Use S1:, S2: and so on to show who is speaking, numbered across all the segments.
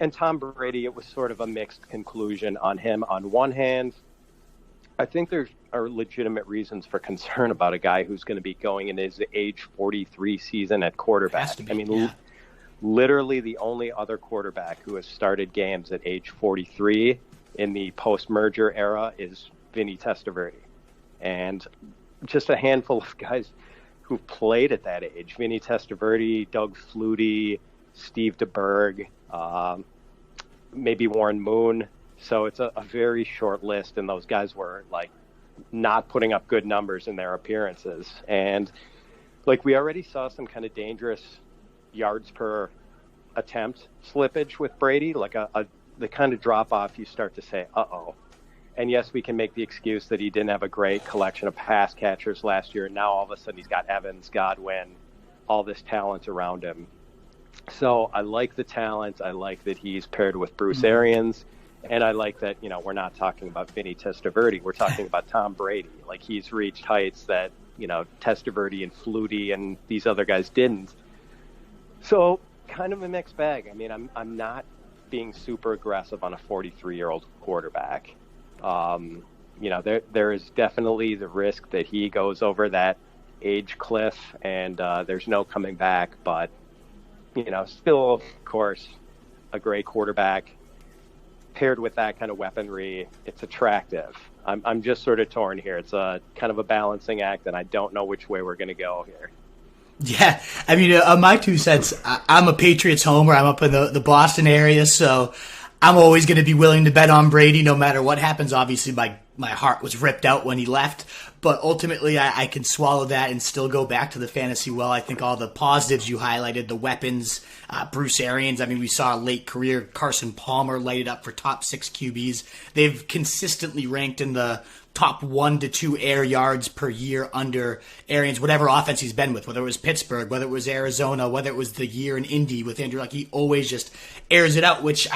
S1: And Tom Brady, it was sort of a mixed conclusion on him. On one hand, I think there are legitimate reasons for concern about a guy who's going to be going in his age 43 season at quarterback. I mean, literally the only other quarterback who has started games at age 43 in the post-merger era is Vinny Testaverde. And just a handful of guys who've played at that age. Vinny Testaverde, Doug Flutie, Steve DeBerg, maybe Warren Moon. So it's a very short list, and those guys were like not putting up good numbers in their appearances. And like we already saw some kind of dangerous yards per attempt slippage with Brady, like the kind of drop off you start to say, uh-oh. And yes, we can make the excuse that he didn't have a great collection of pass catchers last year, and now all of a sudden he's got Evans, Godwin, all this talent around him. So I like the talent. I like that he's paired with Bruce Arians. And I like that, we're not talking about Vinny Testaverde. We're talking about Tom Brady. Like, he's reached heights that, Testaverde and Flutie and these other guys didn't. So kind of a mixed bag. I mean, I'm not being super aggressive on a 43-year-old quarterback. There is definitely the risk that he goes over that age cliff and there's no coming back. But, still, of course, a great quarterback. Paired with that kind of weaponry, it's attractive. I'm just sort of torn here. It's a kind of a balancing act, and I don't know which way we're going to go here.
S2: Yeah, I mean, my 2 cents, I'm a Patriots homer. I'm up in the Boston area, so I'm always going to be willing to bet on Brady no matter what happens. Obviously, my heart was ripped out when he left, but ultimately I can swallow that and still go back to the fantasy well. I think all the positives you highlighted, the weapons, Bruce Arians, I mean, we saw a late career Carson Palmer light it up for top 6 QBs. They've consistently ranked in the top 1 to 2 air yards per year under Arians, whatever offense he's been with, whether it was Pittsburgh, whether it was Arizona, whether it was the year in Indy with Andrew Luck. He always just airs it out, which,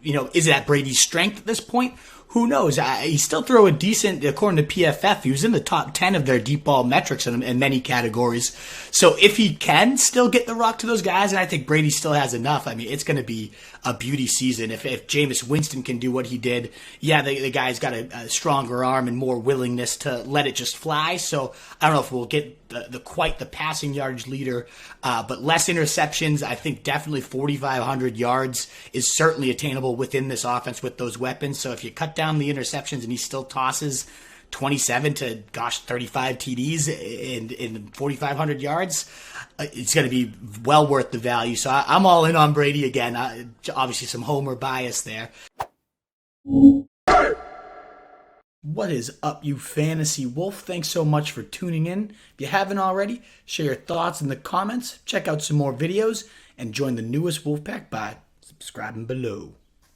S2: is that Brady's strength at this point? Who knows? He still throw a decent, according to PFF, he was in the top 10 of their deep ball metrics in many categories. So if he can still get the rock to those guys, and I think Brady still has enough, I mean, it's going to be a beauty season. If Jameis Winston can do what he did, yeah, the guy's got a stronger arm and more willingness to let it just fly. So I don't know if we'll get the passing yardage leader, but less interceptions. I think definitely 4,500 yards is certainly attainable within this offense with those weapons. So if you cut down the interceptions and he still tosses 27 to 35 TDs in 4,500 yards, it's going to be well worth the value. So I'm all in on Brady again. Obviously some homer bias there. What is up, you fantasy wolf? Thanks so much for tuning in. If you haven't already, share your thoughts in the comments, check out some more videos, and join the newest Wolfpack by subscribing below.